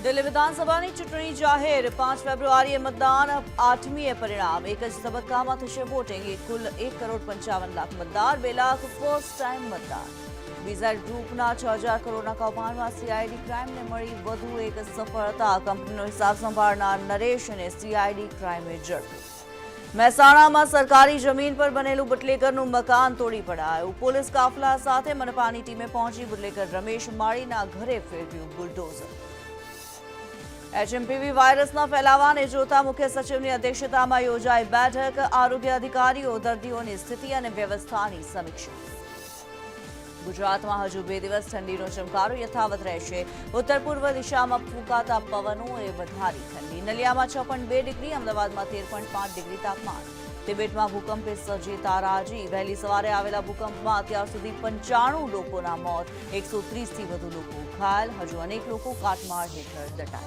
દિલ્હી વિધાનસભાની ચૂંટણી જાહેર 5 ફેબ્રુઆરીએ મતદાન 8મીએ પરિણામ એક જ તબક્કામાં થશે વોટિંગ કુલ 1,55,00,000 મતદાર 2 લાખ ફર્સ્ટ ટાઈમ મતદાર વિઝાઇડ ગ્રુપના 6,000 કરોડના કૌભાંડમાં સીઆઈડી ક્રાઇમને મળી વધુ એક સફળતા કંપનીનો હિસાબ સંભાળનાર નરેશને સીઆઈડી ક્રાઇમે ઝડપ્યો મહેસાણામાં સરકારી જમીન પર બનેલું બુટલેગરનું મકાન તોડી પડાયું પોલીસ કાફલા સાથે મનપાની ટીમે પહોંચી બુટલેગર રમેશ માળીના ઘરે ફેરવ્યું બુલડોઝર એચએમપીવી વાયરસના ફેલાવાને જોતા મુખ્ય સચિવની અધ્યક્ષતામાં યોજાઈ બેઠક આરોગ્ય અધિકારીઓ દર્દીઓની સ્થિતિ અને વ્યવસ્થાની સમીક્ષા ગુજરાતમાં હજુ 2 દિવસ ઠંડીનો ચમકારો યથાવત રહેશે ઉત્તર પૂર્વ દિશામાં ફૂંકાતા પવનોએ વધારી ઠંડી નલિયામાં 6.2 ડિગ્રી અમદાવાદમાં 13.5 ડિગ્રી તાપમાન તિબેટમાં ભૂકંપે સર્જી તારાજી વહેલી સવારે આવેલા ભૂકંપમાં અત્યાર સુધી 95 લોકોના મોત 130થી વધુ લોકો ઘાયલ હજુ અનેક લોકો કાટમાળ હેઠળ દટાયા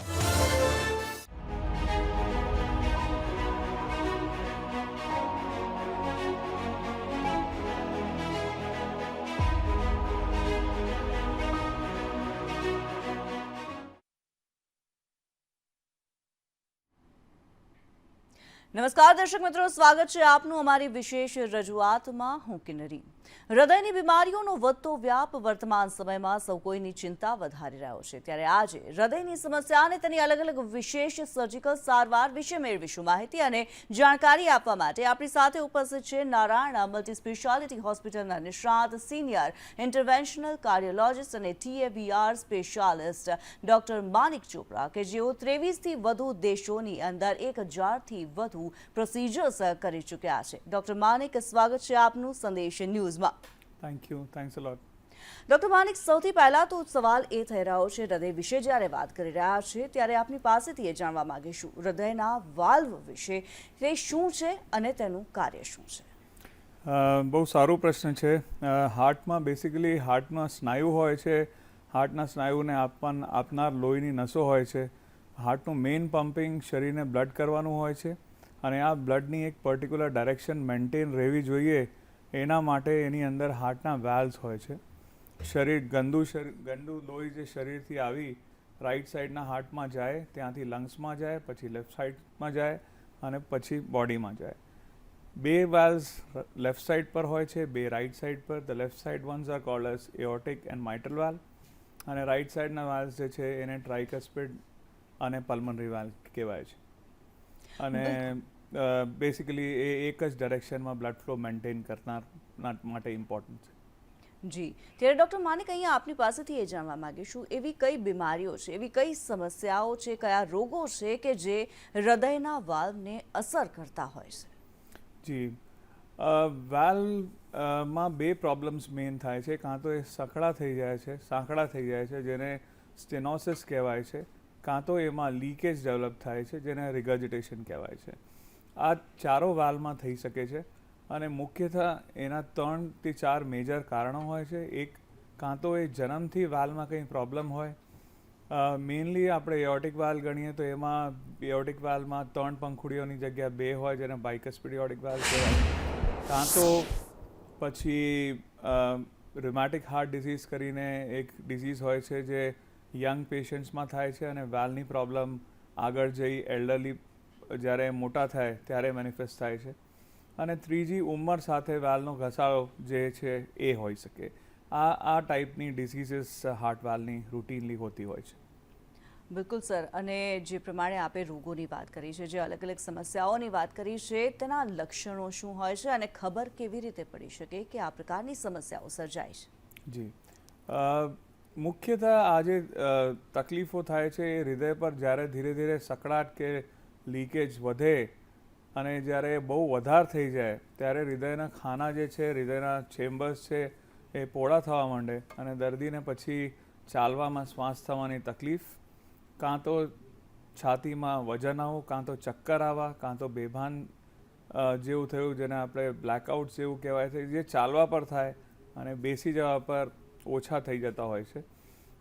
નમસ્કાર દર્શક મિત્રો સ્વાગત છે આપનું અમારી વિશેષ રજૂઆતમાં હું કિન્નરી હૃદયની બીમારીઓનો વધતો વ્યાપ વર્તમાન સમયમાં સૌ કોઈની ચિંતા વધારી રહ્યો છે ત્યારે આજે હૃદયની સમસ્યા અને તેની અલગ અલગ વિશેષ સર્જિકલ સારવાર વિશે મેળવીશું માહિતી અને જાણકારી આપવા માટે આપણી સાથે ઉપસ્થિત છે નારાયણ મલ્ટી સ્પેશિયાલિટી હોસ્પિટલના નિષ્ણાત સિનિયર ઇન્ટરવેન્શનલ કાર્ડિયોલોજિસ્ટ અને TAVR સ્પેશિયાલિસ્ટ ડોક્ટર માનિક ચોપરા કે જેઓ 23થી વધુ દેશોની અંદર 1000થી વધુ પ્રોસિજર્સ કરી ચૂક્યા છે ડોક્ટર માનિક સ્વાગત છે આપનું સંદેશ ન્યૂઝમાં thank you thanks a lot doctor Manik સૌથી પહેલા તો સવાલ એ થઈ રહ્યો છે હૃદય વિશે જ્યારે વાત કરી રહ્યા છે ત્યારે આપની પાસેથી એ જાણવા માંગીશું હૃદયના વાલ્વ વિશે તે શું છે અને તેનું કાર્ય શું છે બહુ સારો પ્રશ્ન છે હાર્ટમાં બેસિકલી હાર્ટમાં સ્નાયુ હોય છે હાર્ટના સ્નાયુને આપનાર લોહીની નસો હોય છે હાર્ટનું મેઇન પમ્પિંગ શરીરને બ્લડ કરવાનું હોય છે અને આ બ્લડની એક પર્ટિક્યુલર ડાયરેક્શન મેન્ટેન રહેવી જોઈએ એના માટે એની અંદર હાર્ટના વાલ્વ્સ હોય છે ગંદુ લોહી જે શરીરથી આવી રાઈટ સાઈડના હાર્ટમાં જાય ત્યાંથી લંગ્સમાં જાય પછી લેફ્ટ સાઈડમાં જાય અને પછી બોડીમાં જાય 2 વાલ્વ્સ લેફ્ટ સાઈડ પર હોય છે 2 રાઈટ સાઈડ પર the left side ones are called as aortic and mitral valve અને રાઈટ સાઈડના વાલ્વ્સ જે છે એને ટ્રાઇકસ્પિડ અને પલ્મનરી વાલ્વ કહેવાય છે અને બેસિકલી એ એક જ ડાયરેક્શનમાં બ્લડ ફ્લો મેન્ટેન કરનાર માટે ઇમ્પોર્ટન્ટ છે જી ત્યારે ડૉક્ટર માનિક અહીંયા આપની પાસેથી એ જાણવા માંગીશું એવી કઈ બીમારીઓ છે એવી કઈ સમસ્યાઓ છે કયા રોગો છે કે જે હૃદયના વાલ્વને અસર કરતા હોય છે જી વાલ્વમાં 2 પ્રોબ્લેમ્સ મેઇન થાય છે કાં તો એ સાંકડા થઈ જાય છે જેને સ્ટેનોસિસ કહેવાય છે કાં તો એમાં લીકેજ ડેવલપ થાય છે જેને રિગર્જિટેશન કહેવાય છે આ ચારો વાલ્વમાં થઈ શકે છે અને મુખ્યતઃ એના 3 થી 4 મેજર કારણો હોય છે એક કાં તો એ જન્મથી વાલ્વમાં કંઈ પ્રોબ્લેમ હોય મેઇનલી આપણે એઓર્ટિક વાલ્વ ગણીએ તો એમાં એઓર્ટિક વાલ્વમાં 3 પંખુડીઓની જગ્યા 2 હોય જેને બાયકસ્પિડ એઓર્ટિક વાલ્વ કહેવાય કાં તો પછી રિમેટિક હાર્ટ ડિઝીઝ કરીને એક ડિઝીઝ હોય છે જે યંગ પેશન્ટ્સમાં થાય છે અને વાલ્વની પ્રોબ્લેમ આગળ જઈ એલ્ડરલી જ્યારે મોટા થાય ત્યારે મેનિફેસ્ટ થાય છે અને ત્રીજી ઉંમર સાથે વાલ્વનો ઘસારો જે છે એ હોઈ શકે આ ટાઈપની ડિસીઝીસ હાર્ટ વાલ્વની રૂટીનલી હોતી હોય છે બિલકુલ સર અને જે પ્રમાણે આપે રોગોની વાત કરી છે જે અલગ અલગ સમસ્યાઓની વાત કરી છે તેના લક્ષણો શું હોય છે અને ખબર કેવી રીતે પડી શકે કે આ પ્રકારની સમસ્યાઓ સર્જાય છે જી મુખ્યતઃ આજે તકલીફો થાય છે એ હૃદય પર જ્યારે ધીરે ધીરે સકડાટ કે લીકેજ વધે અને જ્યારે બહુ વધારે થઈ જાય ત્યારે હૃદયના ખાના જે છે હૃદયના ચેમ્બર્સ છે એ પહોળા થવા માંડે અને દર્દીને પછી ચાલવામાં શ્વાસ થવાની તકલીફ કાં તો છાતીમાં વજન આવવું કાં તો ચક્કર આવવા કાં તો બેભાન જેવું થયું જેને આપણે બ્લેકઆઉટ જેવું કહેવાય છે જે ચાલવા પર થાય અને બેસી જવા પર ઓછા થઈ જતા હોય છે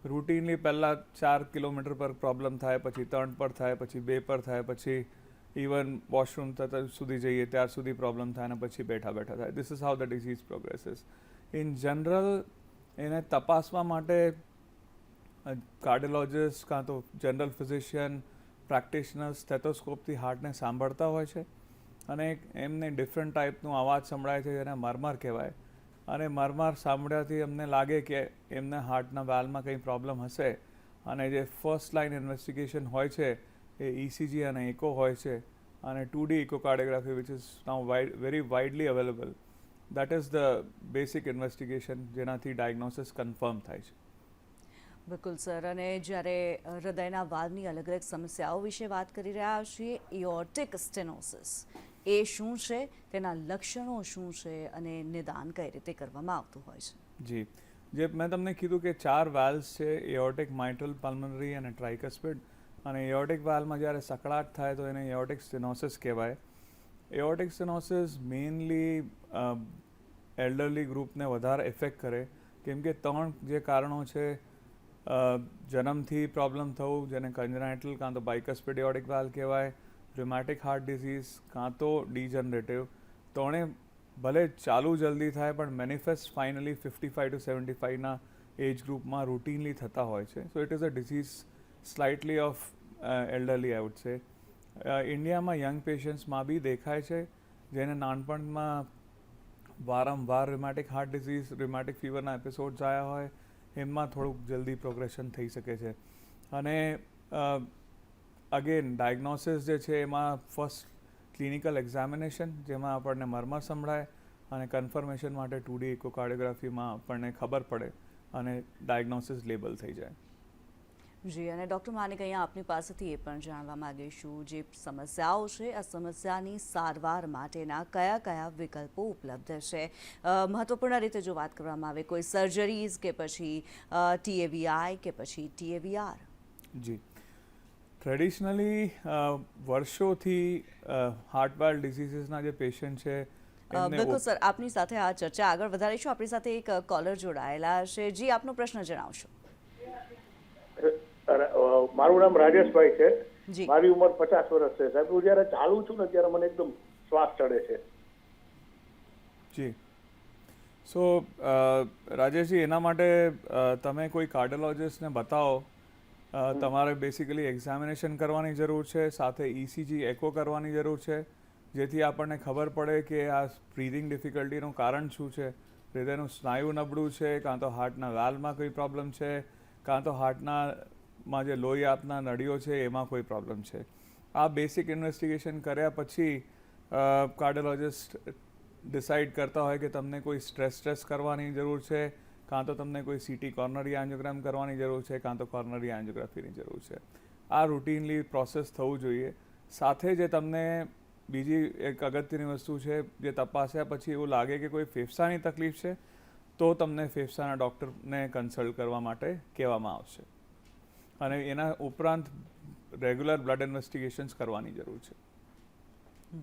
રૂટીનલી પહેલાં 4 કિલોમીટર પર પ્રોબ્લેમ થાય પછી 3 પર થાય પછી 2 પર થાય પછી ઇવન વોશરૂમ સુધી જઈએ ત્યાર સુધી પ્રોબ્લેમ થાય અને પછી બેઠા થાય this is how the disease progresses in general એને તપાસવા માટે કાર્ડિયોલોજિસ્ટ કાં તો જનરલ ફિઝિશિયન પ્રેક્ટિશનર સ્ટેથોસ્કોપથી હાર્ટને સાંભળતા હોય છે અને એમને ડિફરન્ટ ટાઈપનું અવાજ સંભળાય છે જેને મરમર કહેવાય અને મરમર સાંભળ્યાથી એમને લાગે કે એમને હાર્ટના વાલ્વમાં કંઈ પ્રોબ્લેમ હશે અને જે ફર્સ્ટ લાઇન ઇન્વેસ્ટિગેશન હોય છે એ ECG અને એકો હોય છે અને 2D echocardiography which is now very widely available. That is the basic investigation જેનાથી ડાયગ્નોસિસ કન્ફર્મ થાય છે. બિલકુલ સર, અને જ્યારે હૃદયના વાલ્વની અલગ અલગ સમસ્યાઓ વિશે વાત કરી રહ્યા છીએ, એઓર્ટિક સ્ટેનોસિસ એ શું છે, તેના લક્ષણો શું છે અને નિદાન કઈ રીતે કરવામાં આવતું હોય છે? જી, જે મેં તમને કીધું કે 4 વાલ્વ્સ છે, એઓર્ટિક, માઇટ્રલ, પલ્મનરી અને ટ્રાઇકસ્પિડ. અને એઓર્ટિક વાલ્વમાં જ્યારે સકળાટ થાય તો એને એઓર્ટિક સ્ટેનોસિસ કહેવાય. એઓર્ટિક સ્ટેનોસિસ મેઇનલી એલ્ડરલી ગ્રુપને વધારે ઇફેક્ટ કરે કેમ કે 3 જે કારણો છે, જન્મથી પ્રોબ્લેમ થવું જેને કન્જનાઇટલ કાં તો બાયકસ્પિડ એઓર્ટિક વાલ્વ કહેવાય, રુમેટિક હાર્ટ ડિઝીઝ કાં તો ડીજનરેટિવ. ત્રણે ભલે ચાલુ જલ્દી થાય પણ મેનિફેસ્ટ ફાઇનલી 55 to 75ના એજ ગ્રુપમાં રૂટીનલી થતા હોય છે. So it is a disease slightly of elderly I would say. ઇન્ડિયામાં યંગ પેશન્ટ્સમાં બી દેખાય છે જેને નાનપણમાં વારંવાર રુમેટિક હાર્ટ ડિઝીઝ, રુમેટિક ફીવરના એપિસોડ્સ આવ્યા હોય એમાં થોડુંક જલ્દી પ્રોગ્રેશન થઈ શકે છે. અને અગેન ડાયગ્નોસિસ જે છે એમાં ફર્સ્ટ ક્લિનિકલ એક્ઝામિનેશન જેમાં આપણને મરમર સંભળાય અને કન્ફર્મેશન માટે 2D ઇકોકાર્ડિયોગ્રાફીમાં આપણને ખબર પડે અને ડાયગ્નોસિસ લેબલ થઈ જાય. જી, અને ડૉક્ટર માનિક, અહીંયા આપની પાસેથી એ પણ જાણવા માગીશું, જે સમસ્યાઓ છે આ સમસ્યાની સારવાર માટેના કયા કયા વિકલ્પો ઉપલબ્ધ છે? મહત્વપૂર્ણ રીતે જો વાત કરવામાં આવે, કોઈ સર્જરીઝ કે પછી TAVI કે પછી TAVR? જી, ટ્રેડિશનલી વર્ષોથી હાર્ટ વાલ્વ ડિસીઝીસના જે પેશન્ટ છે બિલકુલ સર, આપની સાથે આ ચર્ચા આગળ વધારીશું. આપણી સાથે એક કોલર જોડાયેલા છે. જી, આપનો પ્રશ્ન જણાવશો. મારું નામ રાજેશભાઈ છે. જી, મારી ઉંમર 50 વર્ષ છે. સાહેબ, હું જ્યારે ચાલું છું ને ત્યારે મને એકદમ શ્વાસ ચડે છે. જી, સો રાજેશજી, એના માટે તમે કોઈ કાર્ડિયોલોજિસ્ટને બતાવો. તમારે બેસિકલી એક્ઝામિનેશન કરવાની જરૂર છે, સાથે ECG એકો કરવાની જરૂર છે જેથી આપણને ખબર પડે કે આ બ્રીધિંગ ડિફિકલ્ટીનું કારણ શું છે. હૃદયનું સ્નાયુ નબળું છે, કાં તો હાર્ટના વાલ્વમાં કોઈ પ્રોબ્લેમ છે, કાં તો હાર્ટમાં જે લોહી આપના નળીઓ છે એમાં કોઈ પ્રોબ્લેમ છે. આ બેસિક ઇન્વેસ્ટિગેશન કર્યા પછી કાર્ડિયોલોજિસ્ટ ડિસાઇડ કરતા હોય કે તમને કોઈ સ્ટ્રેસ કરવાની જરૂર છે, કાં તો તમને કોઈ CT કોર્નરી એન્જિયોગ્રામ કરવાની જરૂર છે, કાં તો કોર્નરી એન્જિયોગ્રાફીની જરૂર છે. આ રૂટીનલી પ્રોસેસ થવું જોઈએ. સાથે જે તમને બીજી એક અગત્યની વસ્તુ છે, જે તપાસ્યા પછી એવું લાગે કે કોઈ ફેફસાની તકલીફ છે તો તમને ફેફસાના ડૉક્ટરને કન્સલ્ટ કરવા માટે કહેવામાં આવશે. અને એના ઉપરાંત રેગ્યુલર બ્લડ ઇન્વેસ્ટિગેશન્સ કરવાની જરૂર છે.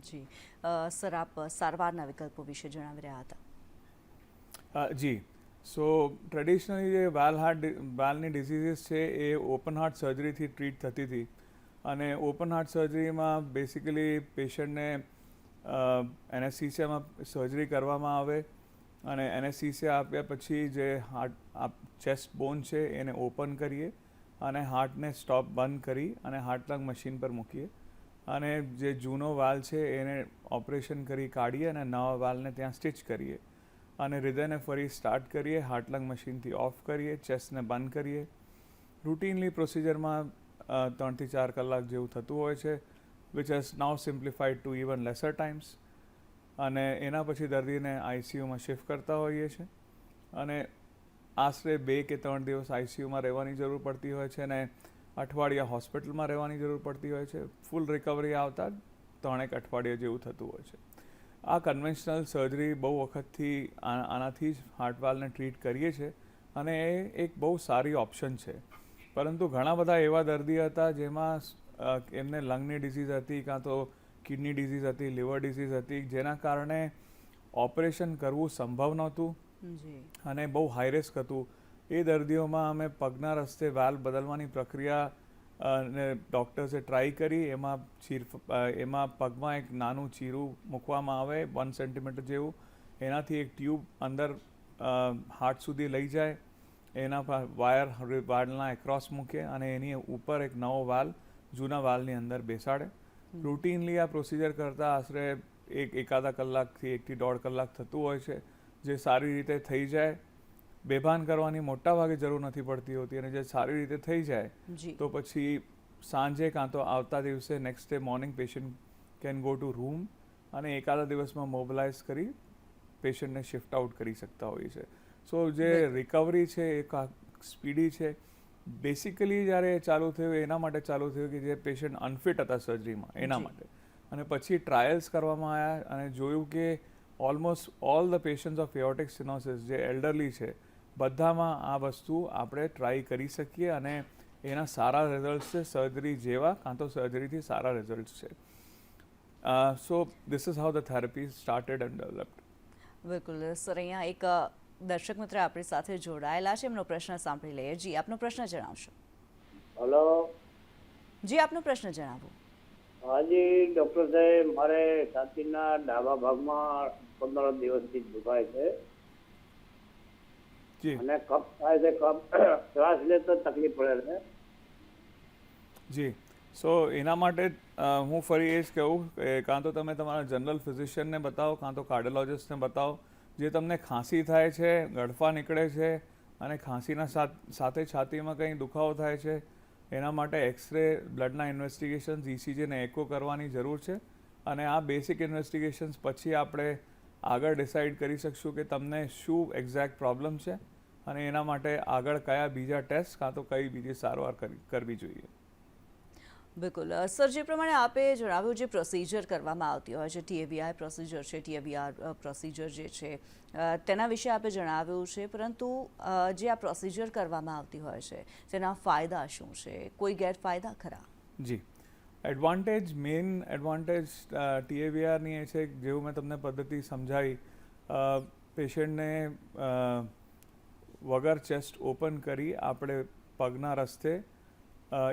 જી સર, આપ સારવારના વિકલ્પો વિશે જણાવી રહ્યા હતા. જી, સો ટ્રેડિશનલી જે વાલ્વની ડિસીઝીસ છે એ ઓપન હાર્ટ સર્જરીથી ટ્રીટ થતી હતી. અને ઓપન હાર્ટ સર્જરીમાં બેસિકલી પેશન્ટને એનેસ્થીસિયામાં સર્જરી કરવામાં આવે અને એનેસ્થીસિયા આપ્યા પછી જે ચેસ્ટ બોન છે એને ઓપન કરીએ અને હાર્ટને સ્ટોપ બંધ કરી અને હાર્ટ લંગ મશીન પર મૂકીએ અને જે જૂનો વાલ્વ છે એને ઓપરેશન કરી કાઢીએ અને નવા વાલ્વને ત્યાં સ્ટિચ કરીએ અને હૃદયને ફરી સ્ટાર્ટ કરીએ, હાર્ટ લંગ મશીનથી ઓફ કરીએ, ચેસ્ટને બંધ કરીએ. રૂટીનલી પ્રોસિજરમાં 3 થી 4 કલાક જેવું થતું હોય છે, which has now simplified two even laser times. અને એના પછી દર્દીને ICUમાં શિફ્ટ કરતા હોઈએ છીએ અને આશરે 2 કે 3 દિવસ ICUમાં રહેવાની જરૂર પડતી હોય છે અને અઠવાડિયા હોસ્પિટલમાં રહેવાની જરૂર પડતી હોય છે. ફૂલ રિકવરી આવતા 3 અઠવાડિયા જેવું થતું હોય છે. આ કન્વેન્શનલ સર્જરી બહુ વખતથી આનાથી જ હાર્ટ વાલ્વને ટ્રીટ કરીએ છીએ અને એ એક બહુ સારી ઓપ્શન છે. પરંતુ ઘણા બધા એવા દર્દી હતા જેમાં એમને લંગની ડિઝીઝ હતી, કાં તો કિડની ડિઝીઝ હતી, લીવર ડિઝીઝ હતી, જેના કારણે ઓપરેશન કરવું સંભવ નહોતું અને બહુ હાઈ રિસ્ક હતું. એ દર્દીઓમાં અમે પગના રસ્તે વાલ્વ બદલવાની પ્રક્રિયા ને ડૉક્ટર્સે ટ્રાય કરી. એમાં પગમાં એક નાનું ચીરું મૂકવામાં આવે 1 સેન્ટીમીટર જેવું, એનાથી એક ટ્યુબ અંદર હાર્ટ સુધી લઈ જાય એના પર વાયર વાલના એક્રોસ મૂકીએ અને એની ઉપર એક નવો વાલ જૂના વાલની અંદર બેસાડે. રૂટીનલી આ પ્રોસિજર કરતાં આશરે એકાદા કલાકથી 1 થી 1.5 કલાક થતું હોય છે, જે સારી રીતે થઈ જાય. બેભાન કરવાની મોટા ભાગે જરૂર નથી પડતી હોતી, અને જે સારી રીતે થઈ જાય તો પછી સાંજે કાં તો આવતા દિવસે next day morning patient can go to room અને એકાદા દિવસમાં મોબિલાઇઝ કરી પેશન્ટને શિફ્ટ આઉટ કરી શકતા હોઈએ છે. સો જે રિકવરી છે એ સ્પીડી છે. બેસિકલી જ્યારે ચાલુ થયું એના માટે ચાલુ થયું કે જે પેશન્ટ અનફિટ હતા સર્જરીમાં એના માટે, અને પછી ટ્રાયલ્સ કરવામાં આવ્યા અને જોયું કે almost all the patients of aortic stenosis જે એલ્ડરલી છે બધામાં આ વસ્તુ આપણે ટ્રાય કરી શકીએ અને એના સારા રિઝલ્ટ છે, સર્જરી જેવા કાં તો સર્જરીથી સારા રિઝલ્ટ છે. So this is how the therapy started and developed. બિલકુલ સર, અહીંયા એક દર્શક મિત્ર આપણી સાથે જોડાયેલા છે, એમનો પ્રશ્ન સાંભળી લઈએ. જી, આપનો પ્રશ્ન જણાવશો. હલો જી, આપનો પ્રશ્ન જણાવો. હાજી ડૉક્ટર સાહેબ, મારે છાતીના ડાબા ભાગમાં 15 દિવસથી દુખાય છે જી અને કફ થાય છે. કફ શ્વાસ લેતો તકલીફ પડે છે. જી, સો એના માટે હું ફરી એ જ કહું કે કાં તો તમે તમારા જનરલ ફિઝિશિયનને બતાવો કાં તો કાર્ડિયોલોજિસ્ટને બતાવો. જે તમને ખાંસી થાય છે, ગળફા નીકળે છે અને ખાંસીના સાથે છાતીમાં કંઈ દુખાવો થાય છે, એના માટે એક્સરે, બ્લડના ઇન્વેસ્ટિગેશન્સ, ECG ને એકો કરવાની જરૂર છે. અને આ બેસિક ઇન્વેસ્ટિગેશન્સ પછી આપણે આગળ ડિસાઇડ કરી શકશું કે તમને શું એક્ઝેક્ટ પ્રોબ્લેમ છે અને એના માટે આગળ કયા બીજા ટેસ્ટ કાં તો કઈ બીજી સારવાર કરવી જોઈએ. બિલકુલ સર, જે પ્રમાણે આપે જણાવ્યું, જે પ્રોસિજર કરવામાં આવતી હોય છે, TAVI પ્રોસિજર છે, TAVR પ્રોસિજર જે છે તેના વિશે આપે જણાવ્યું છે, પરંતુ જે આ પ્રોસિજર કરવામાં આવતી હોય છે તેના ફાયદા શું છે, કોઈ ગેરફાયદા ખરા? જી, મેઇન એડવાન્ટેજ TAVRની એ છે, જેવું મેં તમને પદ્ધતિ સમજાવી, પેશન્ટને વગર ચેસ્ટ ઓપન કરી આપણે પગના રસ્તે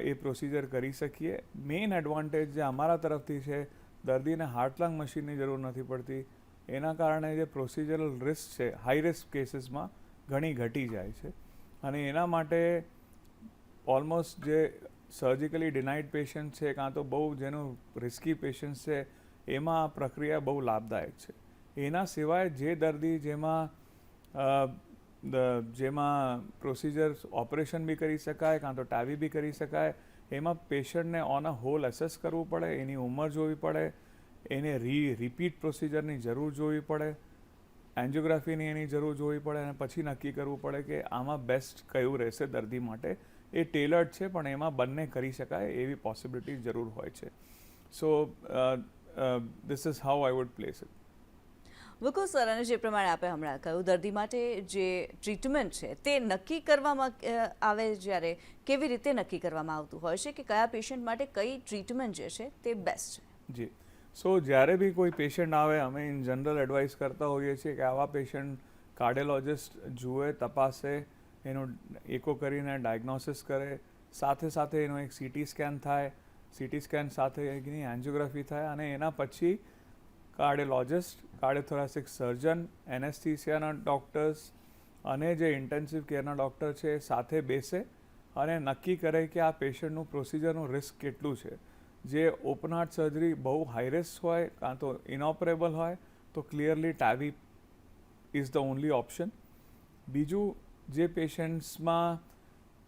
એ પ્રોસિજર કરી શકીએ. મેઇન એડવાન્ટેજ જે અમારા તરફથી છે, દર્દીને હાર્ટ લંગ મશીનની જરૂર નથી પડતી. એના કારણે જે પ્રોસિજરલ રિસ્ક છે હાઈ રિસ્ક કેસીસમાં ઘણી ઘટી જાય છે, અને એના માટે ઓલમોસ્ટ જે સર્જિકલી ડિનાઇડ પેશન્ટ છે કાં તો બહુ જેનું રિસ્કી પેશન્ટ છે એમાં આ પ્રક્રિયા બહુ લાભદાયક છે. એના સિવાય જે દર્દી જેમાં પ્રોસિજર ઓપરેશન બી કરી શકાય કાં તો ટાવી બી કરી શકાય, એમાં પેશન્ટને ઓન અ હોલ એસેસ કરવું પડે, એની ઉંમર જોવી પડે, એને રિપીટ પ્રોસિજરની જરૂર જોવી પડે, એન્જિયોગ્રાફીની એની જરૂર જોવી પડે, અને પછી નક્કી કરવું પડે કે આમાં બેસ્ટ કયું રહેશે દર્દી માટે. એ ટેલર્ડ છે પણ એમાં બંને કરી શકાય એવી પોસિબિલિટી જરૂર હોય છે. So this is how I would place it. બિલકુલ સર, અને જે પ્રમાણે આપણે હમણાં કહ્યું, દર્દી માટે જે ટ્રીટમેન્ટ છે તે નક્કી કરવામાં આવે, જ્યારે કેવી રીતે નક્કી કરવામાં આવતું હોય છે કે કયા પેશન્ટ માટે કઈ ટ્રીટમેન્ટ જે છે તે બેસ્ટ છે? જી, સો જ્યારે બી કોઈ પેશન્ટ આવે, અમે ઇન જનરલ એડવાઇસ કરતા હોઈએ છીએ કે આવા પેશન્ટ કાર્ડિયોલોજિસ્ટ જુએ, તપાસે, એનું એકો કરીને ડાયગ્નોસિસ કરે, સાથે સાથે એનો એક CT સ્કેન થાય, CT સ્કેન સાથે એની એન્જિયોગ્રાફી થાય, અને એના પછી કાર્ડિયોલોજિસ્ટ, કાર્ડિયોથોરેસિક સર્જન, એનેસ્થીસિયાના ડૉક્ટર્સ અને જે ઇન્ટેન્સિવ કેરના ડૉક્ટર છે સાથે બેસે અને નક્કી કરે કે આ પેશન્ટનું પ્રોસિજરનું રિસ્ક કેટલું છે. જે ઓપન હાર્ટ સર્જરી બહુ હાઈ રિસ્ક હોય કાં તો ઇનઓપરેબલ હોય તો clearly TAVI is the only option. બીજું, જે પેશન્ટ્સમાં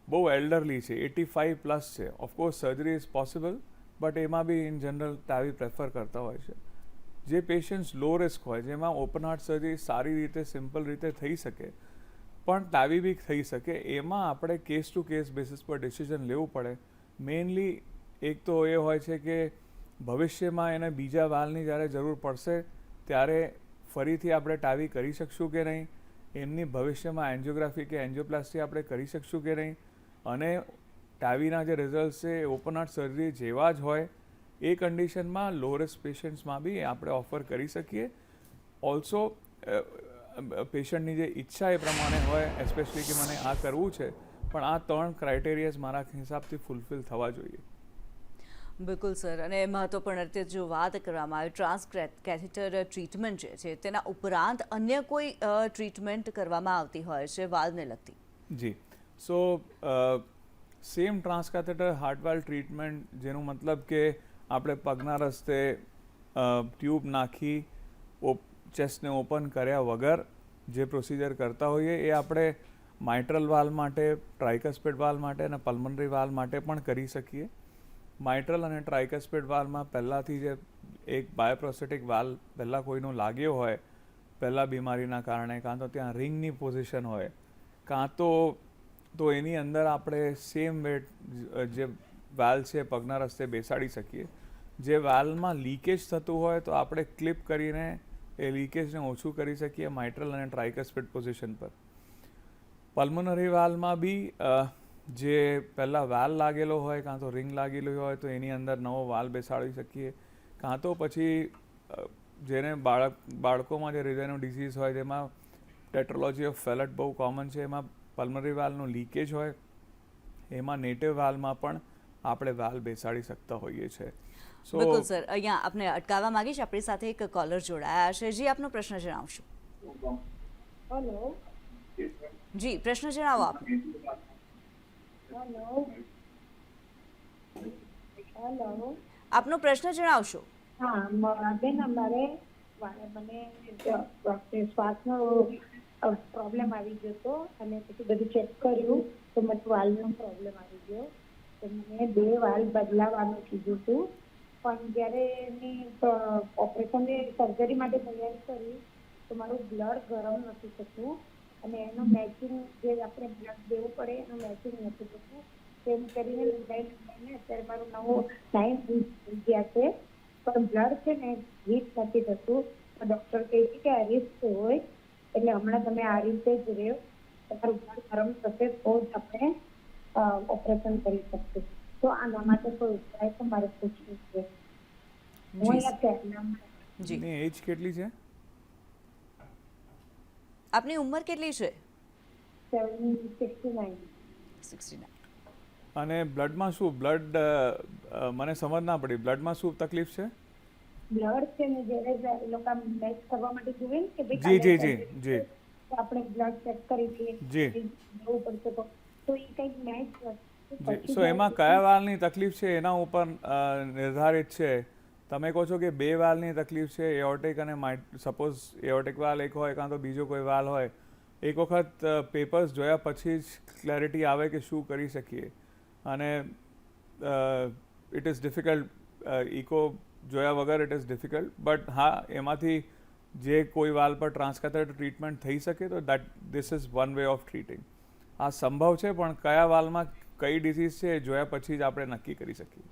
બહુ એલ્ડરલી છે, 85+ છે, of course surgery is possible, but એમાં બી ઇન જનરલ ટાવી પ્રેફર કરતા હોય છે. જે પેશન્ટ્સ લો રિસ્ક હોય, જેમાં ઓપન હાર્ટ સર્જરી સારી રીતે સિમ્પલ રીતે થઈ શકે પણ ટાવી બી થઈ શકે, એમાં આપણે કેસ ટુ કેસ બેસિસ પર ડિસિઝન લેવું પડે. મેઇનલી એક તો એ હોય છે કે ભવિષ્યમાં એને બીજા વાલની જ્યારે જરૂર પડશે ત્યારે ફરીથી આપણે ટાવી કરી શકશું કે નહીં, એમની ભવિષ્યમાં એન્જિયોગ્રાફી કે એન્જિયોપ્લાસ્ટી આપણે કરી શકશું કે નહીં, અને ટાવીના જે રિઝલ્ટ છે એ ઓપન હાર્ટ સર્જરી જેવા જ હોય એ કન્ડિશનમાં લો રિસ્ક પેશન્ટ્સમાં બી આપણે ઓફર કરી શકીએ. ઓલ્સો પેશન્ટની જે ઈચ્છા એ પ્રમાણે હોય, એસ્પેશલી કે મને આ કરવું છે, પણ આ 3 ક્રાઇટેરિયાઝ મારા હિસાબથી ફૂલફિલ થવા જોઈએ. બિલકુલ સર, અને મહત્વપૂર્ણ રીતે જો વાત કરવામાં આવે ટ્રાન્સકેથેટર ટ્રીટમેન્ટ જે છે તેના ઉપરાંત અન્ય કોઈ ટ્રીટમેન્ટ કરવામાં આવતી હોય છે વાલ્વને લગતી? જી સો સેમ ટ્રાન્સકેથેટર હાર્ટ વાલ્વ ટ્રીટમેન્ટ, જેનું મતલબ કે આપણે પગના રસ્તે ટ્યુબ નાખી ચેસ્ટને ઓપન કર્યા વગર જે પ્રોસિજર કરતા હોઈએ એ આપણે માઇટ્રલ વાલ્વ માટે, ટ્રાઇકસ્પિડ વાલ્વ માટે અને પલ્મનરી વાલ્વ માટે પણ કરી શકીએ. માઇટ્રલ અને ટ્રાઇકસ્પિડ વાલ્વમાં પહેલાંથી જે એક બાયોપ્રોસ્થેટિક વાલ્વ પહેલાં કોઈનો લાગ્યો હોય પહેલાં બીમારીના કારણે, કાં તો ત્યાં રિંગની પોઝિશન હોય, કાં તો એની અંદર આપણે સેમ વેટ જે વાલ્વ છે પગના રસ્તે બેસાડી શકીએ. જે વાલ્વમાં લીકેજ થતું હોય તો આપણે ક્લિપ કરીને એ લીકેજને ઓછું કરી શકીએ માઇટ્રલ અને ટ્રાઇકસ્પિડ પોઝિશન પર. પલ્મોનરી વાલ્વમાં બી જે પહેલાં વાલ્વ લાગેલો હોય કાં તો રિંગ લાગેલી હોય તો એની અંદર નવો વાલ્વ બેસાડી શકીએ, કાં તો પછી જેને બાળકોમાં જે હૃદયનો ડિસીઝ હોય તેમાં ટેટ્રોલોજી ઓફ ફેલટ બહુ કોમન છે, એમાં પલ્મનરી વાલ્વનું લીકેજ હોય, એમાં નેટિવ વાલ્વમાં પણ આપણે વાલ્વ બેસાડી શકતા હોઈએ છીએ. બિલકુલ સર, અહીંયા આપણે અટકાવવા માંગીશ. આપણી સાથે એક કોલર જોડાયા છે. જી, આપનો પ્રશ્ન જણાવશો. હેલો જી, પ્રશ્ન જણાવો આપ. હેલો હેલો આપનો પ્રશ્ન જણાવશો. હા બેન, અમારે મને શ્વાસનો પ્રોબ્લેમ આવી ગયો હતો અને પછી બધું ચેક કર્યું તો મને વાલ્વનો પ્રોબ્લેમ આવી ગયો, તો મને 2 વાલ્વ બદલાવવાનું કીધું હતું. પણ જ્યારે એની ઓપરેશનની સર્જરી માટે તૈયારી કરી તો મારું બ્લડ ગરમ નથી થતું અને એનું મેચિંગ જે આપણે બ્લડ દેવું પડે એનું મેચિંગ નથી થતું. તેમ કરીને લઈને અત્યારે મારું 9 થઈ ગયા છે, પણ બ્લડ છે ને હીટ નથી થતું. તો ડૉક્ટર કહે છે કે આ રિસ્ક હોય એટલે હમણાં તમે આ રીતે જ રહ્યો, તમારું બ્લડ ગરમ થશે તો જ આપણે ઓપરેશન કરી શકશું. તો આના માટે કોઈ ઉપાય તો મારે પૂછવું છે. હું અહીંયા કેરલામાં. જી, એજ કેટલી છે? આપની ઉંમર કેટલી છે? 69. 69. અને બ્લડમાં શું મને સમજ ના પડી, બ્લડમાં શું તકલીફ છે? બ્લડ છે ને જ્યારે એ લોકો મેચ કરવા માટે જોઈએ ને કે જી જી જી જી તો આપણે બ્લડ ચેક કરી લઈએ જી જવું પડશે તો એ કંઈક મેચ સો એમાં કયા વાલ્વની તકલીફ છે એના ઉપર નિર્ધારિત છે. તમે કહો છો કે 2 વાલ્વની તકલીફ છે, એઓર્ટિક અને સપોઝ એઓર્ટિક વાલ્વ એક હોય કાં તો બીજો કોઈ વાલ્વ હોય, એક વખત પેપર્સ જોયા પછી જ ક્લેરિટી આવે કે શું કરી શકીએ. અને ઇટ ઇઝ ડિફિકલ્ટ, ઇકો જોયા વગર ઇટ ઇઝ ડિફિકલ્ટ, બટ હા એમાંથી જે કોઈ વાલ્વ પર ટ્રાન્સકેથેટર ટ્રીટમેન્ટ થઈ શકે તો this is one way of treating. આ સંભવ છે, પણ કયા વાલ્વમાં કઈ ડિસીઝ છે એ જોયા પછી જ આપણે નક્કી કરી શકીએ.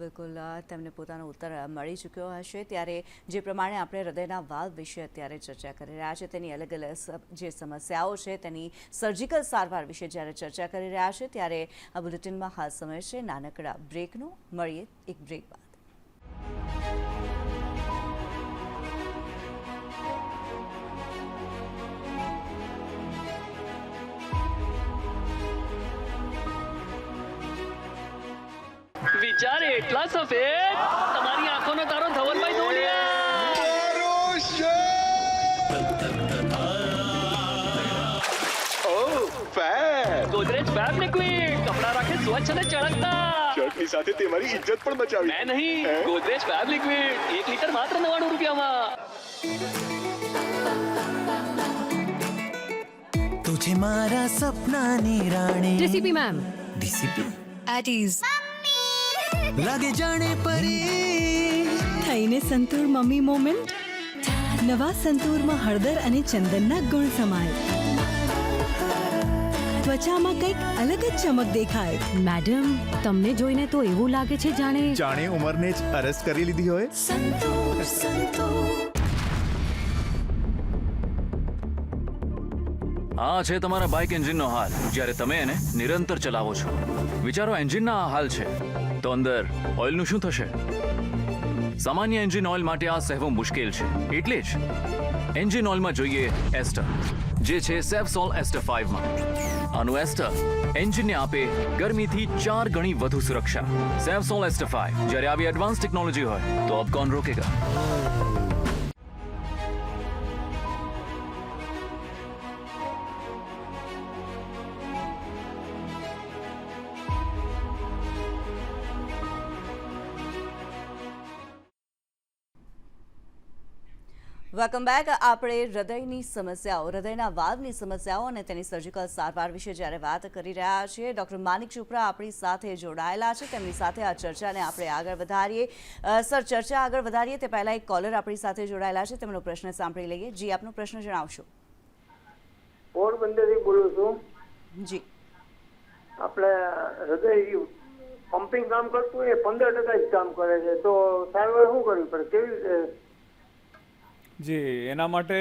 બિલકુલ, તેમને પોતાનો ઉત્તર મળી ચૂક્યો હશે. ત્યારે જે પ્રમાણે આપણે હૃદયના વાલ્વ વિશે અત્યારે ચર્ચા કરી રહ્યા છે, તેની અલગ અલગ જે સમસ્યાઓ છે તેની સર્જિકલ સારવાર વિશે જ્યારે ચર્ચા કરી રહ્યા છે, ત્યારે આ બુલેટિનમાં હાલ સમય છે નાનકડા બ્રેકનો. મળીએ એક બ્રેક બાદ. વિચાર એટલા સફેદ, તમારી આંખોનો તારો ધવલભાઈ ધોળિયા. ગોદરેજ ફેબ લિક્વિડ કપડા રાખે સ્વચ્છ અને ચળકતા. શર્ટની સાથે તે મારી ઇજ્જત પણ બચાવી. મેં નહીં, ગોદરેજ ફેબ લિક્વિડ 1 લીટર માત્ર 99 રૂપિયામાં. तुझे मारा सपनानी रानी रेसिपी मैम डीसीपी एट इज लागे जाने परी થઈને સંતૂર મમ્મી મોમેન્ટ. નવા સંતૂરમાં હળદર અને ચંદનના ગુણ સમાય, ત્વચામાં કંઈક અલગ જ ચમક દેખાય. મેડમ, તમને જોઈને તો એવું લાગે છે જાણે ઉંમરને જ અરેસ્ટ કરી લીધી હોય. સંતૂર સંતૂર. આ છે તમારા બાઇક એન્જિનનો હાલ જ્યારે તમે એને નિરંતર ચલાવો છો. વિચારો એન્જિનના આ હાલ છે તો અંદર ઓઇલનું શું થશે? સામાન્ય એન્જિન ઓઇલ માટે આ સહેવું મુશ્કેલ છે. એટલે જ એન્જિન ઓઇલમાં જોઈએ એસ્ટર, જે છે સેવસોલ એસ્ટર 5 માં. આનું એસ્ટર એન્જિનને આપે ગરમીથી 4 ગણી વધુ સુરક્ષા. સેવસોલ એસ્ટર 5 જ્યારે આવી એડવાન્સ ટેકનોલોજી હોય તો અબ કોણ રોકેગા? Welcome back. આપણે હૃદયની સમસ્યાઓ, હૃદયના વાલ્વની સમસ્યાઓ અને તેની સર્જિકલ સારવાર વિશે જ્યારે વાત કરી રહ્યા છીએ, ડૉક્ટર માનિક ચોપરા આપણી સાથે જોડાયેલા છે. તેમની સાથે આ ચર્ચાને આપણે આગળ વધારીએ. સર, ચર્ચા આગળ વધારીએ તે પહેલાં એક કોલર આપણી સાથે જોડાયેલા છે, તેમનો પ્રશ્ન સાંભળી લઈએ. જી, આપનો પ્રશ્ન જણાવશો. પોરબંદરથી બોલું છું. જી, આપણે હૃદય પમ્પિંગ કામ કરતું હોય 15% જ કામ કરે છે, તો સારવાર શું કરવી પડે, કેવી રીતે? જી, એના માટે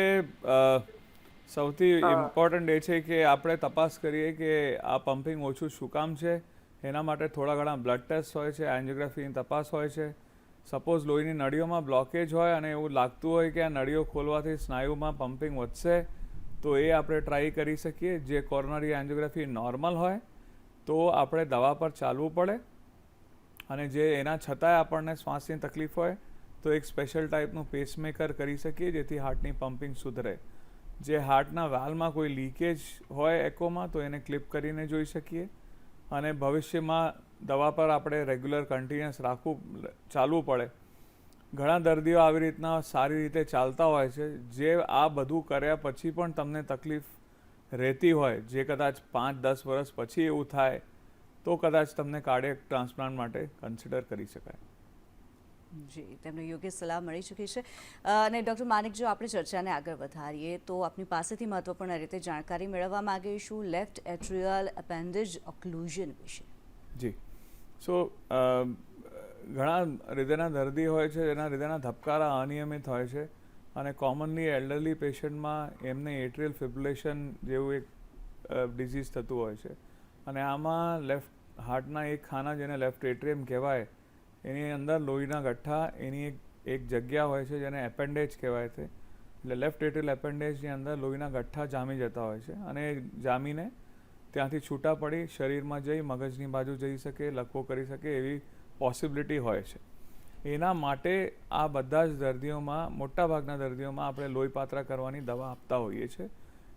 સૌથી ઇમ્પોર્ટન્ટ એ છે કે આપણે તપાસ કરીએ કે આ પમ્પિંગ ઓછું શું કામ છે. એના માટે થોડા ઘણા બ્લડ ટેસ્ટ હોય છે, એન્જિયોગ્રાફીની તપાસ હોય છે. સપોઝ લોહીની નળીઓમાં બ્લોકેજ હોય અને એવું લાગતું હોય કે આ નળીઓ ખોલવાથી સ્નાયુમાં પમ્પિંગ વધશે, તો એ આપણે ટ્રાય કરી શકીએ. જે કોરોનરી એન્જિયોગ્રાફી નોર્મલ હોય તો આપણે દવા પર ચાલવું પડે, અને જે એના છતાંય આપણને શ્વાસની તકલીફ હોય તો એક સ્પેશિયલ ટાઈપનું પેસમેકર કરી શકીએ જેથી હાર્ટની પમ્પિંગ સુધરે. જે હાર્ટના વાલ્વમાં કોઈ લીકેજ હોય એકોમાં તો એને ક્લિપ કરીને જોઈ શકીએ, અને ભવિષ્યમાં દવા પર આપણે રેગ્યુલર કન્ટિન્યુઅસ ચાલવું પડે. ઘણા દર્દીઓ આવી રીતના સારી રીતે ચાલતા હોય છે, જે આ બધું કર્યા પછી પણ તમને તકલીફ રહેતી હોય, જે કદાચ 5-10 વર્ષ પછી એવું થાય તો કદાચ તમને કાર્ડિયક ટ્રાન્સપ્લાન્ટ માટે કન્સિડર કરી શકાય. જી, તેમને યોગ્ય સલાહ મળી ચૂકી છે. અને ડૉક્ટર માનિક, જો આપણે ચર્ચાને આગળ વધારીએ તો આપની પાસેથી મહત્વપૂર્ણ રીતે જાણકારી મેળવવા માંગીશું લેફ્ટ એટ્રિયલ એપેન્ડેજ ઓક્લુઝન વિશે. જી, સો ઘણા હૃદયના દર્દી હોય છે જેના હૃદયના ધબકારા અનિયમિત હોય છે, અને કોમનલી એલ્ડરલી પેશન્ટમાં એમને એટ્રિયલ ફિબ્રિલેશન જેવું એક ડિઝીઝ થતું હોય છે. અને આમાં લેફ્ટ હાર્ટના એક ખાના, જેને લેફ્ટ એટ્રિયમ કહેવાય, એની અંદર લોહીના ગઠ્ઠા, એની એક જગ્યા હોય છે જેને એપેન્ડેજ કહેવાય છે. એટલે લેફ્ટ એટ્રિયલ એપેન્ડેજની અંદર લોહીના ગઠ્ઠા જામી જતા હોય છે, અને જામીને ત્યાંથી છૂટા પડી શરીરમાં જઈ મગજની બાજુ જઈ શકે, લકવો કરી શકે એવી પોસિબિલિટી હોય છે. એના માટે આ બધા જ દર્દીઓમાં, મોટાભાગના દર્દીઓમાં આપણે લોહી પાતળા કરવાની દવા આપતા હોઈએ છીએ.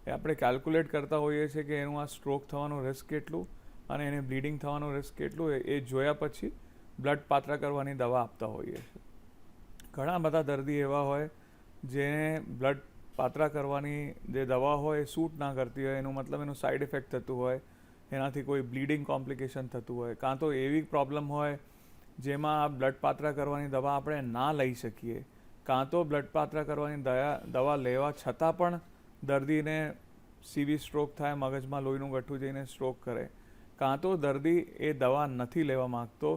એ આપણે કેલ્ક્યુલેટ કરતા હોઈએ છીએ કે એનું આ સ્ટ્રોક થવાનું રિસ્ક કેટલું અને એને બ્લીડિંગ થવાનું રિસ્ક કેટલું, એ જોયા પછી બ્લડ પાતળા કરવાની દવા આપતા હોઈએ છીએ. ઘણા બધા દર્દી એવા હોય જેને બ્લડ પાતળા કરવાની જે દવા હોય એ સૂટ ના કરતી હોય, એનું મતલબ એનું સાઈડ ઇફેક્ટ થતું હોય, એનાથી કોઈ બ્લીડિંગ કોમ્પ્લિકેશન થતું હોય, કાં તો એવી પ્રોબ્લેમ હોય જેમાં આ બ્લડ પાતળા કરવાની દવા આપણે ના લઈ શકીએ, કાં તો બ્લડ પાતળા કરવાની દવા લેવા છતાં પણ દર્દીને સીવી સ્ટ્રોક થાય, મગજમાં લોહીનું ગઠ્ઠું જઈને સ્ટ્રોક કરે, કાં તો દર્દી એ દવા નથી લેવા માગતો,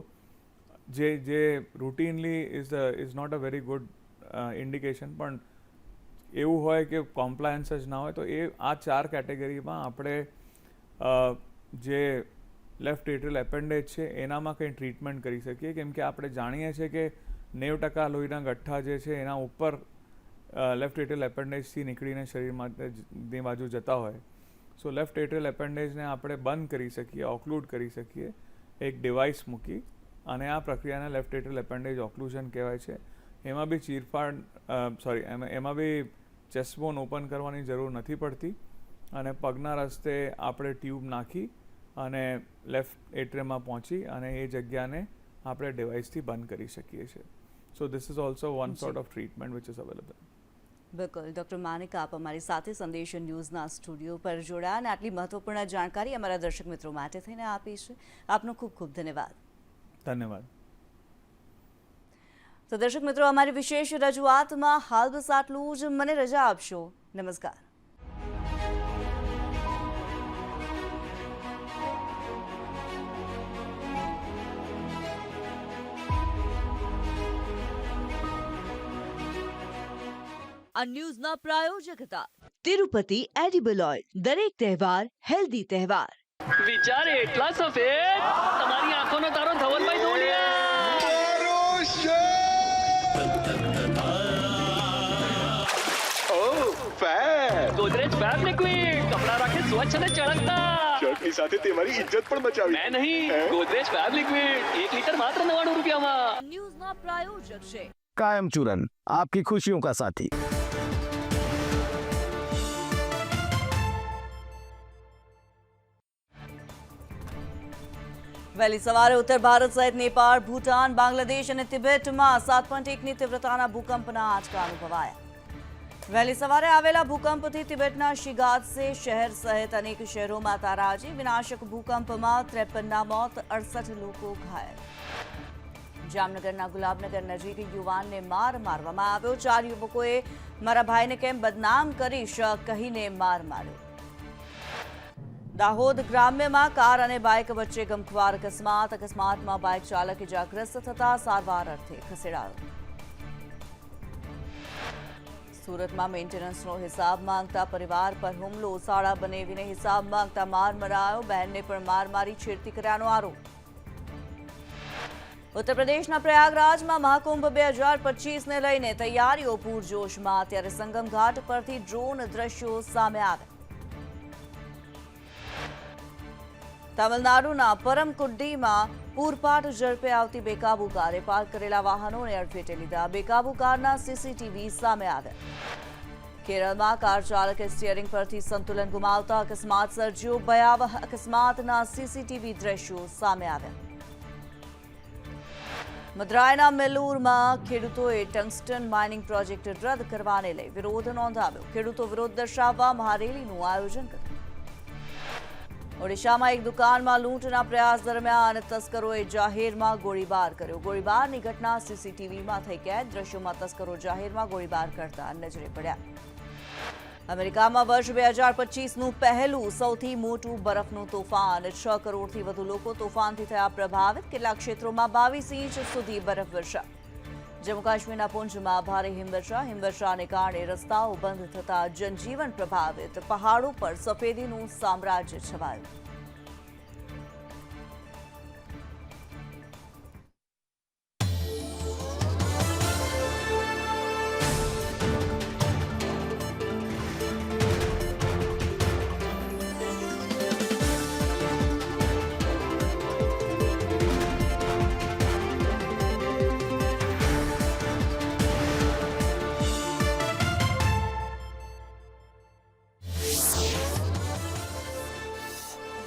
જે routinely is not a very good indication, પણ એવું હોય કે કોમ્પ્લાયન્સ જ ના હોય, તો એ આ 4 કેટેગરીમાં આપણે જે લેફ્ટ એટ્રિયલ એપેન્ડેજ છે એનામાં કંઈ ટ્રીટમેન્ટ કરી શકીએ. કેમ કે આપણે જાણીએ છીએ કે 90% લોહીના ગઠ્ઠા જે છે એના ઉપર લેફ્ટ એટ્રિયલ એપેન્ડેજથી નીકળીને શરીરની બાજુ જતા હોય. સો લેફ્ટ એટ્રિયલ એપેન્ડેજને આપણે બંધ કરી શકીએ, ઓક્લુડ કરી શકીએ એક ડિવાઇસ મૂકી, અને આ પ્રક્રિયાને લેફ્ટ એટ્રિયલ એપેન્ડેજ ઓક્લુઝન કહેવાય છે. એમાં બી એમાં બી ચેસ્ટ બોન ઓપન કરવાની જરૂર નથી પડતી, અને પગના રસ્તે આપણે ટ્યુબ નાખી અને લેફ્ટ એટ્રિયમમાં પહોંચી અને એ જગ્યાને આપણે ડિવાઇસથી બંધ કરી શકીએ છીએ. So this is also one sort of treatment which is available. બિલકુલ. ડૉક્ટર માનિક, આપ અમારી સાથે સંદેશ ન્યૂઝના સ્ટુડિયો પર જોડાયા અને આટલી મહત્વપૂર્ણ જાણકારી અમારા દર્શક મિત્રો માટે થઈને આપી છે. આપનો ખૂબ ખૂબ ધન્યવાદ. ધન્યવાદ. તો દર્શક મિત્રો, અમારી વિશેષ રજૂઆતમાં હાલ બસ આટલું જ. મને રજા આપશો. નમસ્કાર. આ ન્યૂઝના પ્રાયોજક હતા તિરુપતિ એડિબલ ઓઇલ. દરેક તહેવાર હેલ્ધી તહેવાર. વિચાર એટલા સફેદ, તમારી આંખોનો તારો ધવલભાઈ ધોળિયા. ગોદરેજ ફેબ લિક્વિડ કપડા રાખે સ્વચ્છ અને ચળકતા. શર્ટની સાથે તમારી ઇજ્જત પણ બચાવી. મેં નહીં, ગોદરેજ ફેબ લિક્વિડ 1 લીટર માત્ર 99 રૂપિયામાં. ન્યૂઝના પ્રાયોજક છે कायम चूरन, आपकी खुशियों का साथी. વહેલી સવારે ઉત્તર ભારત સહિત નેપાળ, ભૂટાન, બાંગ્લાદેશ અને તિબેટમાં 7.1ની તીવ્રતાના ભૂકંપના આંચકા અનુભવાયા. વહેલી સવારે આવેલા ભૂકંપથી તિબેટના શિગાત્સે શહેર સહિત અનેક શહેરોમાં તારાજી. વિનાશક ભૂકંપમાં 53ના મોત, 68 લોકો ઘાયલ. જામનગરના ગુલાબનગર નજીક યુવાનને મારવામાં આવ્યો. 4 યુવકોએ મારા ભાઈને કેમ બદનામ કરીશ કહીને માર માર્યો. દાહોદ ગ્રામ્યમાં કાર અને બાઇક વચ્ચે ગમખ્વાર અકસ્માત. અકસ્માતમાં બાઇક ચાલક ઇજાગ્રસ્ત થતા સારવાર અર્થે ખસેડાયો. સુરતમાં મેન્ટેનન્સનો હિસાબ માંગતા પરિવાર પર હુમલો. શાળા બનાવીને હિસાબ માંગતા માર મરાયો. બહેનને પણ માર મારી છેડતી કર્યાનો આરોપ. ઉત્તર પ્રદેશના પ્રયાગરાજમાં મહાકુંભ 2025ને લઈને તૈયારીઓ પૂરજોશમાં. ત્યારે સંગમ ઘાટ પરથી ડ્રોન દ્રશ્યો સામે આવ્યા. તમિલનાડુના પરમકુડ્ડીમાં પૂરપાટ ઝડપે આવતી બેકાબુ કારે પાર્ક કરેલા વાહનોને અડફેટે લીધા. બેકાબુ કારના સીસીટીવી સામે આવ્યા. કેરળમાં કાર ચાલકે સ્ટીયરિંગ પરથી સંતુલન ગુમાવતા અકસ્માત સર્જ્યો. ભયાવહ અકસ્માતના સીસીટીવી દ્રશ્યો સામે આવ્યા. મદ્રાઈના મેલુરમાં ખેડૂતોએ ટંગસ્ટન માઇનિંગ પ્રોજેક્ટ રદ કરવાને લઈ વિરોધ નોંધાવ્યો. ખેડૂતો વિરોધ દર્શાવવા મહારેલીનું આયોજન કર્યું. ઓડિશામાં એક દુકાનમાં લૂંટના પ્રયાસ દરમિયાન તસ્કરોએ જાહેરમાં ગોળીબાર કર્યો. ગોળીબારની ઘટના સીસીટીવીમાં થઈ કેદ. દ્રશ્યોમાં તસ્કરો જાહેરમાં ગોળીબાર કરતા નજરે પડ્યા. અમેરિકામાં વર્ષ 2025નું પહેલું સૌથી મોટું બરફનું તોફાન. 6 કરોડથી વધુ લોકો તોફાનથી થયા પ્રભાવિત. કેટલાક ક્ષેત્રોમાં 22 ઇંચ સુધી બરફવર્ષા. જમ્મુ કાશ્મીરના પુંચમાં ભારે હિમવર્ષાને કારણે રસ્તાઓ બંધ થતા જનજીવન પ્રભાવિત. પહાડો પર સફેદીનું સામ્રાજ્ય છવાયું.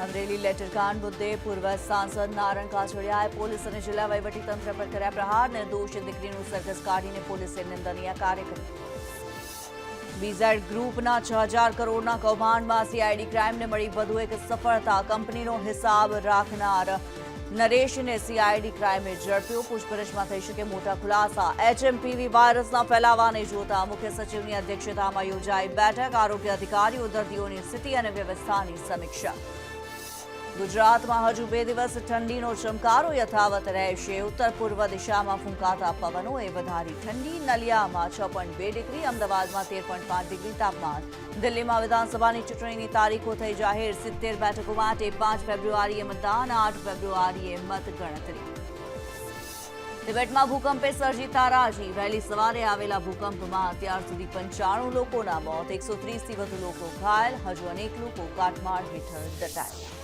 અમરેલી લેટરકાંડ મુદ્દે પૂર્વ સાંસદ નારણ કાછડિયાએ પોલીસ અને જિલ્લા વહીવટીતંત્ર પર કર્યા પ્રહાર. નિર્દોષ દીકરીનું સરઘસ કાઢીને પોલીસે નિંદનીય કાર્ય કર્યું. બીઝેડ ગ્રુપના 6000 કરોડના કૌભાંડમાં સીઆઈડી ક્રાઇમને મળી વધુ એક સફળતા. કંપનીનો હિસાબ રાખનાર નરેશને સીઆઈડી ક્રાઇમે ઝડપ્યો. પૂછપરછમાં થઈ શકે મોટા ખુલાસા. એચએમપીવી વાયરસના ફેલાવાને જોતા મુખ્ય સચિવની અધ્યક્ષતામાં યોજાઈ બેઠક. આરોગ્ય અધિકારીઓ દર્દીઓની સ્થિતિ અને વ્યવસ્થાની સમીક્ષા. ગુજરાતમાં હજુ 2 દિવસ ઠંડીનો ચમકારો યથાવત રહેશે. ઉત્તર પૂર્વ દિશામાં ફૂંકાતા પવનોએ વધારી ઠંડી. નલિયામાં 6.2 ડિગ્રી, અમદાવાદમાં 13.5 ડિગ્રી તાપમાન. દિલ્હીમાં વિધાનસભાની ચૂંટણીની તારીખો થઈ જાહેર. 70 બેઠકો માટે 5 ફેબ્રુઆરીએ મતદાન, 8 ફેબ્રુઆરીએ મતગણતરી. તિબેટમાં ભૂકંપે સર્જી તારાજી. વહેલી સવારે આવેલા ભૂકંપમાં અત્યાર સુધી 95 લોકોના મોત, 130થી વધુ લોકો ઘાયલ. હજુ અનેક લોકો કાટમાળ હેઠળ દટાયા.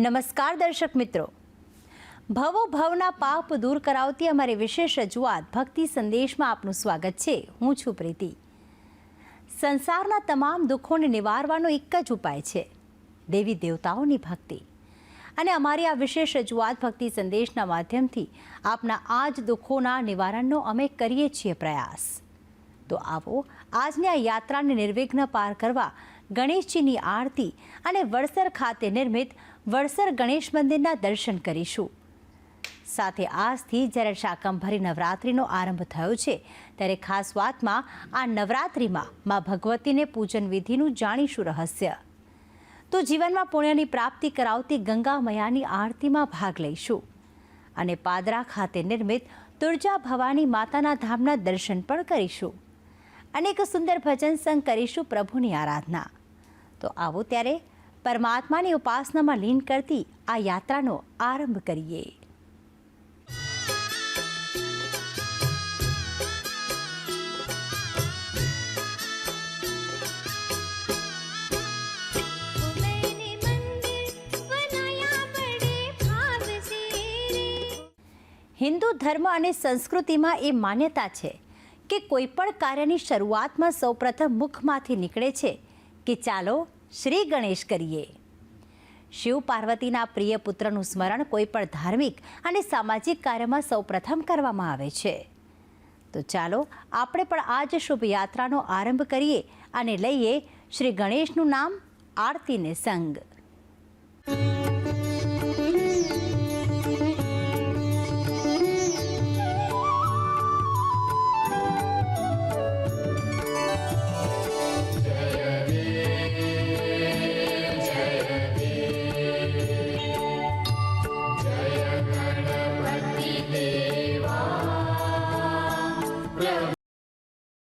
નમસ્કાર દર્શક મિત્રો, ભવો ભવના પાપ દૂર કરાવતી અમારી વિશેષ રજૂઆત ભક્તિ સંદેશમાં આપનું સ્વાગત છે. હું છું પ્રીતિ. સંસારના તમામ દુઃખોને નિવારવાનો એક જ ઉપાય છે, દેવી દેવતાઓની ભક્તિ. અને અમારી આ વિશેષ રજૂઆત ભક્તિ સંદેશના માધ્યમથી આપના આ જ દુઃખોના નિવારણનો અમે કરીએ છીએ પ્રયાસ. તો આવો આજની આ યાત્રાને નિર્વિઘ્ન પાર કરવા ગણેશજીની આરતી અને વડસર ખાતે નિર્મિત વડસર ગણેશ મંદિરના દર્શન કરીશું. સાથે આજથી જ્યારે શાકંભરી નવરાત્રિનો આરંભ થયો છે ત્યારે ખાસ વાતમાં આ નવરાત્રિમાં મા ભગવતીને પૂજન વિધિનું જાણીશું રહસ્ય. તો જીવનમાં પુણ્યની પ્રાપ્તિ કરાવતી ગંગા મૈયાની આરતીમાં ભાગ લઈશું અને પાદરા ખાતે નિર્મિત તુળજા ભવાની માતાના ધામના દર્શન પણ કરીશું. અનેક સુંદર ભજન સંગ કરીશું પ્રભુની આરાધના. તો આવો ત્યારે પરમાત્માની ઉપાસનામાં લીન કરતી આ યાત્રાનો આરંભ કરીએ. હિન્દુ ધર્મ અને સંસ્કૃતિમાં એ માન્યતા છે કે કોઈ પણ કાર્યની શરૂઆતમાં સૌપ્રથમ મુખમાંથી નીકળે છે કે ચાલો શ્રી ગણેશ કરીએ. શિવ પાર્વતીના પ્રિય પુત્રનું સ્મરણ કોઈ પણ ધાર્મિક અને સામાજિક કાર્યમાં સૌપ્રથમ કરવામાં આવે છે. તો ચાલો આપણે પણ આ જ શુભ યાત્રાનો આરંભ કરીએ અને લઈએ શ્રી ગણેશનું નામ, આરતીને સંગ.